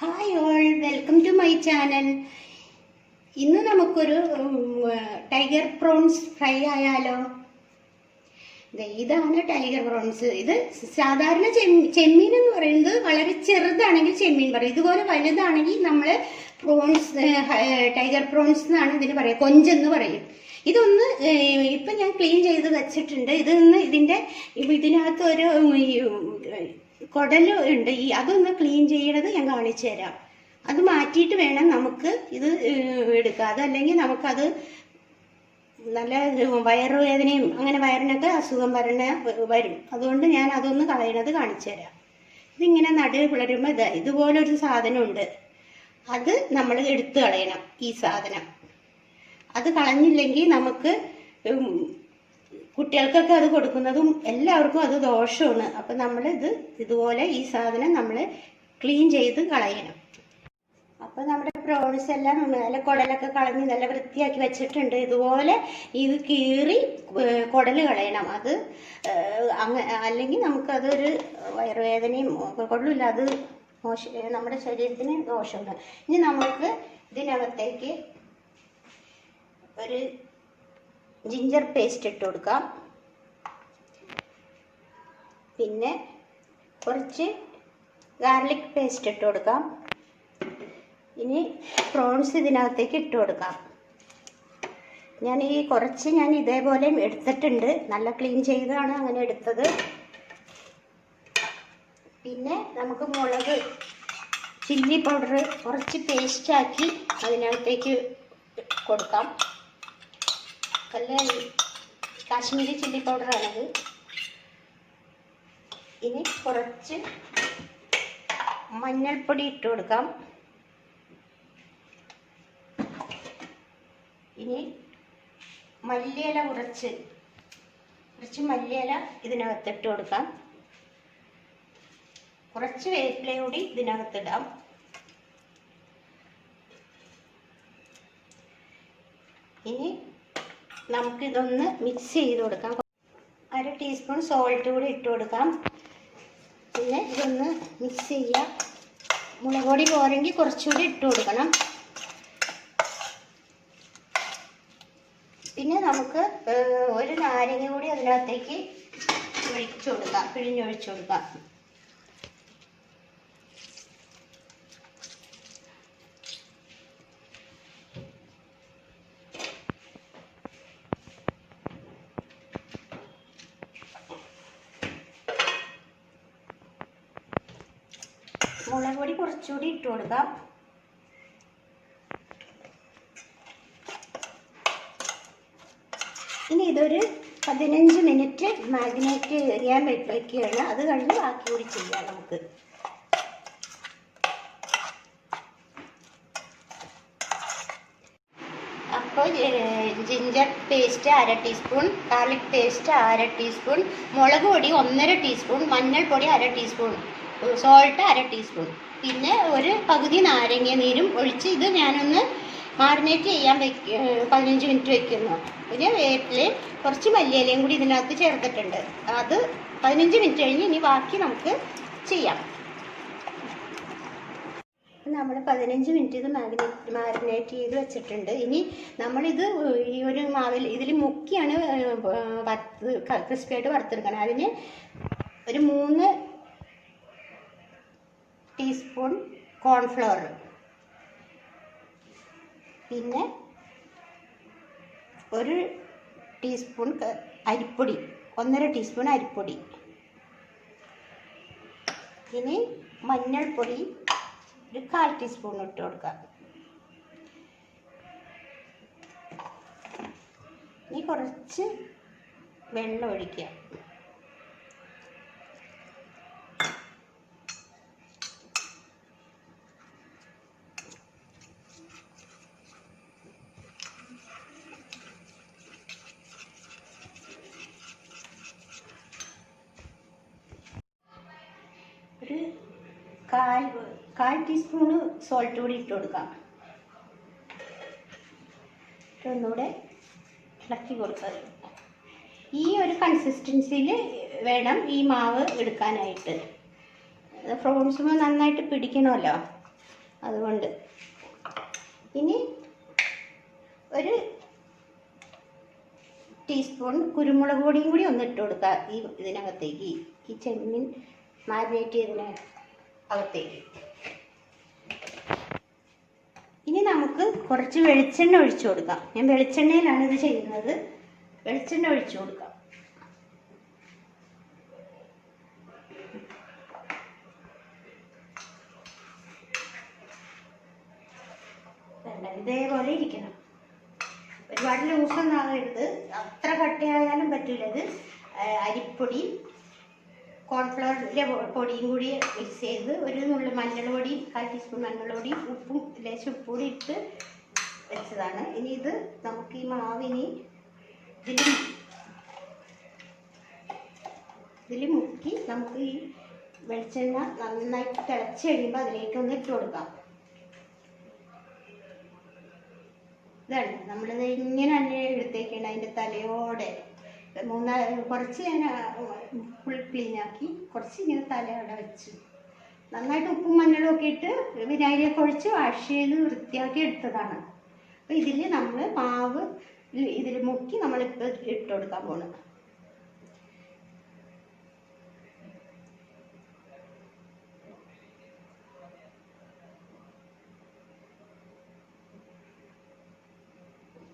Hi all, welcome to my channel. ഇന്ന് നമുക്കൊരു tiger prawns fry ആയാലോ? ഇതാണ് ടൈഗർ പ്രോൺസ്. ഇത് സാധാരണ ചെമ്മീൻ എന്ന് പറയുന്നത് വളരെ ചെറുതാണെങ്കിൽ ചെമ്മീൻ പറയും. ഇതുപോലെ വലുതാണെങ്കിൽ നമ്മൾ പ്രോൺസ്, ടൈഗർ പ്രോൺസ് എന്നാണ് ഇതിന് പറയുക, കൊഞ്ചെന്ന് പറയും. ഇതൊന്ന് ഇപ്പം ഞാൻ ക്ലീൻ ചെയ്ത് വെച്ചിട്ടുണ്ട്. ഇതിനകത്ത് ഒരു കുടല് ഉണ്ട്. അതൊന്ന് ക്ലീൻ ചെയ്യണത് ഞാൻ കാണിച്ചു തരാം. അത് മാറ്റിയിട്ട് വേണം നമുക്ക് ഇത് എടുക്കുക. അതല്ലെങ്കിൽ നമുക്കത് നല്ല വയറുവേദനയും അങ്ങനെ വയറിനൊക്കെ അസുഖം വരും. അതുകൊണ്ട് ഞാൻ അതൊന്ന് കളയണത് കാണിച്ചു തരാം. ഇതിങ്ങനെ നടുവ് പിളരുമ്പോൾ ഇതുപോലൊരു സാധനമുണ്ട്. അത് നമ്മൾ എടുത്തു കളയണം. ഈ സാധനം അത് കളഞ്ഞില്ലെങ്കിൽ നമുക്ക് കുട്ടികൾക്കൊക്കെ അത് കൊടുക്കുന്നതും എല്ലാവർക്കും അത് ദോഷമാണ്. അപ്പം ഇതുപോലെ ഈ സാധനം നമ്മൾ ക്ലീൻ ചെയ്ത് കളയണം. അപ്പം നമ്മുടെ പ്രോൺസ് എല്ലാം നല്ല കുടലൊക്കെ കളഞ്ഞ് നല്ല വൃത്തിയാക്കി വെച്ചിട്ടുണ്ട്. ഇതുപോലെ ഇത് കീറി കുടല് കളയണം. അത് അല്ലെങ്കിൽ നമുക്കതൊരു വയറുവേദനയും കൊള്ളില്ല. അത് നമ്മുടെ ശരീരത്തിന് ദോഷമുണ്ട്. ഇനി നമുക്ക് ഇതിനകത്തേക്ക് ഒരു ജിഞ്ചർ പേസ്റ്റ് ഇട്ട് കൊടുക്കാം. പിന്നെ കുറച്ച് ഗാർലിക് പേസ്റ്റ് ഇട്ട് കൊടുക്കാം. ഇനി പ്രോൺസ് ഇതിനകത്തേക്ക് ഇട്ട് കൊടുക്കാം. ഞാൻ ഇതേപോലെ എടുത്തിട്ടുണ്ട്. നല്ല ക്ലീൻ ചെയ്താണ് അങ്ങനെ എടുത്തത്. പിന്നെ നമുക്ക് മുളക്, ചില്ലി പൗഡർ കുറച്ച് പേസ്റ്റാക്കി അതിനകത്തേക്ക് കൊടുക്കാം. നല്ല കാശ്മീരി ചില്ലി പൗഡറാണത്. ഇനി കുറച്ച് മഞ്ഞൾപ്പൊടി ഇട്ട് കൊടുക്കാം. ഇനി മല്ലിയില കുറച്ച് മല്ലിയില ഇതിനകത്തിട്ട് കൊടുക്കാം. കുറച്ച് വേപ്പില കൂടി ഇതിനകത്തിടാം. ഇനി നമുക്കിതൊന്ന് മിക്സ് ചെയ്ത് കൊടുക്കാം. 1/2 ടീസ്പൂൺ സോൾട്ട് കൂടി ഇട്ട് കൊടുക്കാം. പിന്നെ ഇതൊന്ന് മിക്സ് ചെയ്യാം. മുളക് പൊടി പോരെങ്കിൽ കുറച്ചുകൂടി ഇട്ട് കൊടുക്കണം. പിന്നെ നമുക്ക് ഒരു നാരങ്ങ കൂടി അതിനകത്തേക്ക് പിഴിഞ്ഞൊഴിച്ചു കൊടുക്കാം. മുളക് പൊടി കുറച്ചുകൂടി ഇട്ട് കൊടുക്കാം. ഇനി ഇതൊരു 15 മിനിറ്റ് മാഗ്നേറ്റ് ചെയ്യാൻ വയ്ക്കുകയാണ്. അത് കഴിഞ്ഞ് ബാക്കി കൂടി ചെയ്യാം നമുക്ക്. അപ്പോൾ ginger paste 1/2 teaspoon, garlic paste 1/2 teaspoon, മുളക് പൊടി 1/2 ടീസ്പൂൺ, മഞ്ഞൾപ്പൊടി 1/2 ടീസ്പൂൺ, സോൾട്ട് 1/2 ടീസ്പൂൺ, പിന്നെ ഒരു പകുതി നാരങ്ങ നീരും ഒഴിച്ച് ഇത് ഞാനൊന്ന് മാറിനേറ്റ് ചെയ്യാൻ 15 മിനിറ്റ് വയ്ക്കുന്നു. പിന്നെ വേപ്പിലയും കുറച്ച് മല്ലിയിലയും കൂടി ഇതിനകത്ത് ചേർത്തിട്ടുണ്ട്. അത് 15 മിനിറ്റ് കഴിഞ്ഞ് ഇനി ബാക്കി നമുക്ക് ചെയ്യാം. നമ്മൾ 15 മിനിറ്റ് ഇത് മാരിനേറ്റ് ചെയ്ത് വെച്ചിട്ടുണ്ട്. ഇനി നമ്മളിത് ഈ ഒരു മാവിൽ ഇതിൽ മുക്കിയാണ് ക്രിസ്പിയായിട്ട് വറുത്തെടുക്കണം. അതിന് ഒരു 3 ടീസ്പൂൺ കോൺഫ്ലവർ, പിന്നെ 1 ടീസ്പൂൺ അരിപ്പൊടി, 1/2 ടീസ്പൂൺ അരിപ്പൊടി, ഇനി മഞ്ഞൾപ്പൊടി ഒരു 1/4 ടീസ്പൂൺ ഇട്ട് കൊടുക്കാം. ഇനി കുറച്ച് വെള്ളം ഒഴിക്കുക. ഒരു 1/4 ടീസ്പൂണ് സോൾട്ട് കൂടി ഇട്ട് കൊടുക്കാം. ഒന്നുകൂടെ ഇളക്കി കൊടുക്കുക. ഈ ഒരു കൺസിസ്റ്റൻസിയിൽ വേണം ഈ മാവ് എടുക്കാനായിട്ട്. ഫ്രോൺസുമ്പോൾ നന്നായിട്ട് പിടിക്കണമല്ലോ. അതുകൊണ്ട് ഇനി ഒരു ടീസ്പൂൺ കുരുമുളക് പൊടിയും കൂടി ഒന്ന് ഇട്ട് കൊടുക്കുക ഇതിനകത്തേക്ക്, ഈ ചെമ്മീൻ മാരിനേറ്റ് ചെയ്തതിന് അകത്തേക്ക്. ഇനി നമുക്ക് കുറച്ച് വെളിച്ചെണ്ണ ഒഴിച്ചു കൊടുക്കാം. ഞാൻ വെളിച്ചെണ്ണയിലാണ് ഇത് ചെയ്യുന്നത്. വെളിച്ചെണ്ണ ഒഴിച്ചു കൊടുക്കാം. ഇതേപോലെ ഇരിക്കണം. ഒരുപാട് ലൂസൊന്നും ആകരുത്, അത്ര കട്ടിയായാലും പറ്റില്ല. ഇത് അരിപ്പൊടി കോൺഫ്ലവറിൻ്റെ പൊടിയും കൂടി മിക്സ് ചെയ്ത് ഒരു നുള്ളു മഞ്ഞൾ പൊടി, 1/4 ടീസ്പൂൺ മഞ്ഞൾ പൊടി, ഉപ്പും ലേശം ഉപ്പ് കൂടി ഇട്ട് വെച്ചതാണ്. ഇനി ഇത് നമുക്ക് ഈ മാവിനി ഇതിൽ മുക്കി നമുക്ക് ഈ വെളിച്ചെണ്ണ നന്നായിട്ട് തിളച്ച് കഴിയുമ്പോൾ അതിലേക്കൊന്ന് ഇട്ട് കൊടുക്കാം. ഇതാണ് നമ്മളിത് ഇങ്ങനെ തന്നെ എടുത്തേക്കാണ്. അതിൻ്റെ തലയോടെ കുറച്ച് ഞാൻ ഫുൾ ക്ലീനാക്കി, കുറച്ച് ഇങ്ങനെ തലയോടെ വെച്ചു. നന്നായിട്ട് ഉപ്പും മഞ്ഞളും ഒക്കെ ഇട്ട് വിനാഗിരിയൊക്കെ ഒഴിച്ച് വാഷ് ചെയ്ത് വൃത്തിയാക്കി എടുത്തതാണ്. അപ്പോൾ ഇതിൽ നമ്മൾ മാവ് ഇതിൽ മുക്കി നമ്മളിപ്പോൾ ഇട്ട് കൊടുക്കാൻ പോകണം.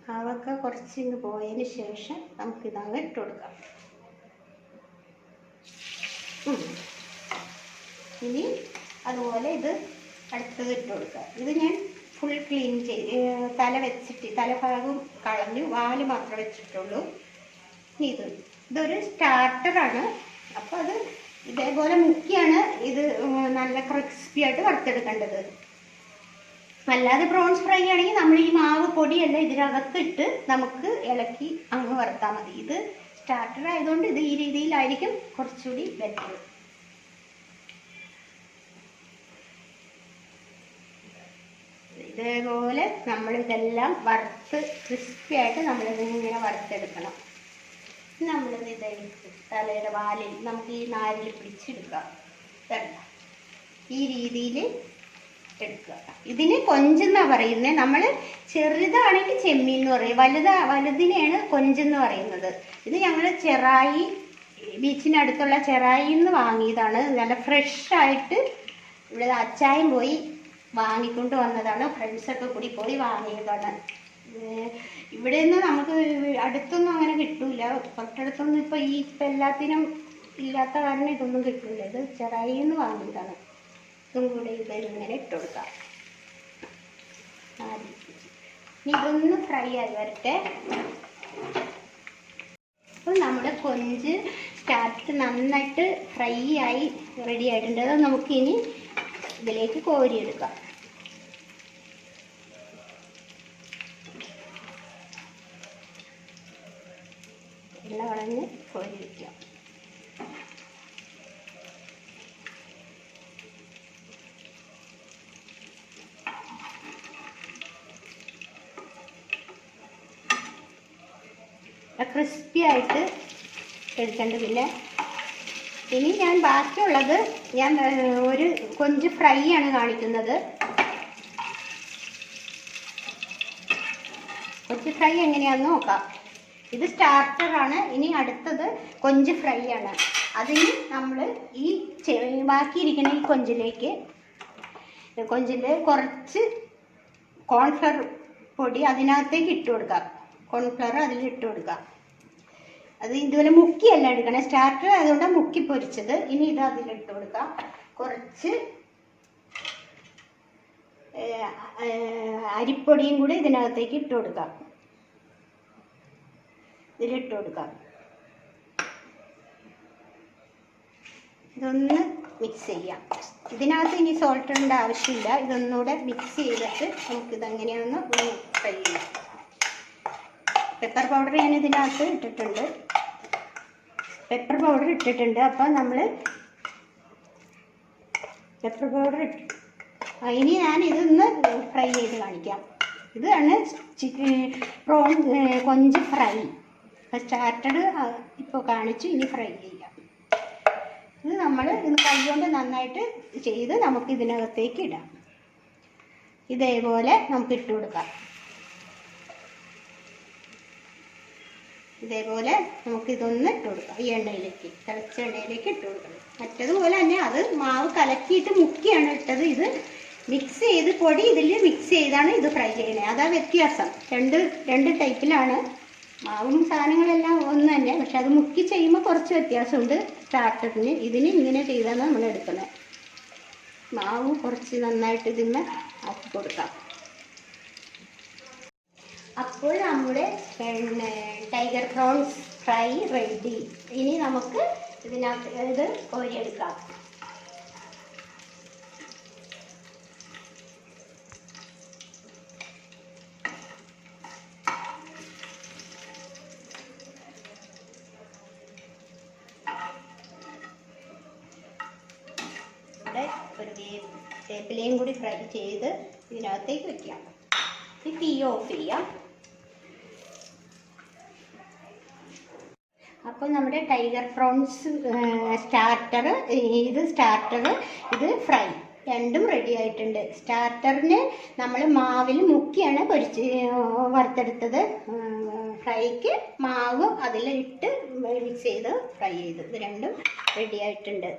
മാവൊക്കെ കുറച്ചിങ്ങ് പോയതിന് ശേഷം നമുക്കിതങ്ങ് ഇട്ട് കൊടുക്കാം. ഇനി അതുപോലെ ഇത് അടുത്തത് ഇട്ട് കൊടുക്കുക. ഇത് ഞാൻ ഫുൾ ക്ലീൻ തലഭാഗം കളഞ്ഞു, വാല് മാത്രമേ വെച്ചിട്ടുള്ളൂ. ഇതൊരു സ്റ്റാർട്ടറാണ്. അപ്പോൾ അത് ഇതേപോലെ മുക്കിയാണ് ഇത് നല്ല ക്രിസ്പി ആയിട്ട് വറുത്തെടുക്കേണ്ടത്. അല്ലാതെ പ്രോൺസ് ഫ്രൈ ആണെങ്കിൽ നമ്മൾ ഈ മാവ് പൊടിയെല്ലാം ഇതിനകത്തിട്ട് നമുക്ക് ഇളക്കി അങ്ങ് വറുത്താൽ മതി. ഇത് സ്റ്റാർട്ടർ ആയതുകൊണ്ട് ഇത് ഈ രീതിയിലായിരിക്കും കുറച്ചുകൂടി ബെറ്റർ. ഇതേപോലെ നമ്മളിതെല്ലാം വറുത്ത് ക്രിസ്പി ആയിട്ട് നമ്മളിതിങ്ങനെ വറുത്തെടുക്കണം. നമ്മളിത് ഇതെടുത്ത് തലയുടെ വാലിൽ നമുക്ക് ഈ നാലിൽ പിടിച്ചെടുക്കാം. ഈ രീതിയിൽ എടുക്കുക. ഇതിന് കൊഞ്ചെന്നാ പറയുന്നത്. നമ്മൾ ചെറുതാണെങ്കിൽ ചെമ്മീൻ എന്ന് പറയും, വലുതിനെയാണ് കൊഞ്ചെന്ന് പറയുന്നത്. ഇത് ഞങ്ങൾ ചെറായി ബീച്ചിനടുത്തുള്ള ചെറായിൽ നിന്ന് വാങ്ങിയതാണ്. നല്ല ഫ്രഷായിട്ട് ഇവിടെ അച്ചായം പോയി വാങ്ങിക്കൊണ്ട് വന്നതാണ്. ഫ്രണ്ട്സൊക്കെ കൂടി പോയി വാങ്ങിയതാണ്. ഇവിടെ നിന്ന് നമുക്ക് അടുത്തൊന്നും അങ്ങനെ കിട്ടൂല. തൊട്ടടുത്തൊന്നും ഇപ്പം എല്ലാത്തിനും ഇല്ലാത്ത കാരണം ഇതൊന്നും കിട്ടില്ല. ഇത് ചെറായിൽ നിന്ന് വാങ്ങിയതാണ്. ഇതും കൂടെ ഇതിങ്ങനെ ഇട്ട് കൊടുക്കാം. ഇതൊന്ന് ഫ്രൈ ആയി വരട്ടെ. അപ്പോൾ നമ്മുടെ കൊഞ്ച് സ്റ്റാർട്ട് നന്നായിട്ട് ഫ്രൈ ആയി റെഡി ആയിട്ടുണ്ട്. അത് നമുക്കിനി ഇതിലേക്ക് കോരിയെടുക്കാം. എണ്ണ കളഞ്ഞ് കോരി വയ്ക്കാം. ക്രിസ്പി ആയിട്ട് എടുക്കേണ്ടത്. പിന്നെ ഇനി ഞാൻ ബാക്കിയുള്ളത് ഞാൻ ഒരു കൊഞ്ച് ഫ്രൈ ആണ് കാണിക്കുന്നത്. കൊഞ്ച് ഫ്രൈ എങ്ങനെയാണെന്ന് നോക്കാം. ഇത് സ്റ്റാർട്ടറാണ്. ഇനി അടുത്തത് കൊഞ്ച് ഫ്രൈ ആണ്. അതിന് നമ്മൾ ഈ ബാക്കിയിരിക്കുന്ന ഈ കൊഞ്ചിൻ്റെ കുറച്ച് കോൺഫ്ലവർ പൊടി അതിനകത്തേക്ക് ഇട്ട് കൊടുക്കാം. കോൺഫ്ലവർ അതിലിട്ട് കൊടുക്കാം. അത് ഇതുപോലെ മുക്കിയല്ല എടുക്കണം, സ്റ്റാർട്ടർ ആയതുകൊണ്ട് മുക്കി പൊരിച്ചത്. ഇനി ഇത് അതിലിട്ട് കൊടുക്കാം. കുറച്ച് അരിപ്പൊടിയും കൂടി ഇതിനകത്തേക്ക് ഇട്ട് കൊടുക്കാം. ഇതിലിട്ട് കൊടുക്കാം. ഇതൊന്ന് മിക്സ് ചെയ്യാം. ഇതിനകത്ത് ഇനി സോൾട്ട് ഇടേണ്ട ആവശ്യമില്ല. ഇതൊന്നുകൂടെ മിക്സ് ചെയ്തിട്ട് നമുക്കിതെങ്ങനെയാണെന്ന് ഫ്രൈ ചെയ്യാം. പെപ്പർ പൗഡർ ഞാൻ ഇതിനകത്ത് ഇട്ടിട്ടുണ്ട്. അപ്പം നമ്മൾ പെപ്പർ പൗഡർ ഇനി ഞാൻ ഇതൊന്ന് ഫ്രൈ ചെയ്ത് കാണിക്കാം. ഇതാണ് കൊഞ്ച് ഫ്രൈ. സ്റ്റാർട്ടഡ് ഇപ്പോൾ കാണിച്ചു. ഇനി ഫ്രൈ ചെയ്യാം. ഇത് നമ്മൾ ഇത് കൈ കൊണ്ട് നന്നായിട്ട് ചെയ്ത് നമുക്ക് ഇതിനകത്തേക്ക് ഇടാം. ഇതേപോലെ നമുക്ക് ഇട്ട് കൊടുക്കാം. ഇതേപോലെ നമുക്ക് ഇതൊന്ന് ഇട്ട് കൊടുക്കാം. ഈ എണ്ണയിലേക്ക്, തിളച്ച എണ്ണയിലേക്ക് ഇട്ട് കൊടുക്കണം. മറ്റതുപോലെ തന്നെ അത് മാവ് കലക്കിയിട്ട് മുക്കിയാണ് ഇട്ടത്. ഇത് മിക്സ് ചെയ്ത് പൊടി ഇതിൽ മിക്സ് ചെയ്താണ് ഇത് ഫ്രൈ ചെയ്യുന്നത്. അതാ വ്യത്യാസം. രണ്ട് ടൈപ്പിലാണ്. മാവും സാധനങ്ങളെല്ലാം ഒന്ന് തന്നെ, പക്ഷെ അത് മുക്കി ചെയ്യുമ്പോൾ കുറച്ച് വ്യത്യാസമുണ്ട്. സ്റ്റാർട്ടറിന് ഇതിന് ഇങ്ങനെ ചെയ്താണ് നമ്മൾ എടുക്കുന്നത്. മാവ് കുറച്ച് നന്നായിട്ട് ഇതിന്മേ ആക്കി കൊടുക്കാം. അപ്പോൾ നമ്മുടെ ടൈഗർ പ്രോൺസ് ഫ്രൈ റെഡി. ഇനി നമുക്ക് ഇതിനകത്ത് ഇത് കോരിയെടുക്കാം. ഒരു വേപ്പിലയും കൂടി ഫ്രൈ ചെയ്ത് ഇതിനകത്തേക്ക് വെക്കാം. തീ ഓഫ് ചെയ്യാം. അപ്പോൾ നമ്മുടെ ടൈഗർ പ്രോൺസ് സ്റ്റാർട്ടർ, ഇത് ഫ്രൈ രണ്ടും റെഡി ആയിട്ടുണ്ട്. സ്റ്റാർട്ടറിന് നമ്മൾ മാവിൽ മുക്കിയാണ് വറുത്തെടുത്തത്. ഫ്രൈക്ക് മാവ് അതിലിട്ട് മിക്സ് ചെയ്ത് ഫ്രൈ ചെയ്ത് ഇത് രണ്ടും റെഡി ആയിട്ടുണ്ട്.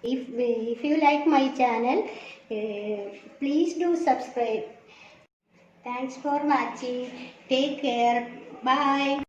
If you like my channel, please do subscribe. Thanks for watching. Take care. Bye.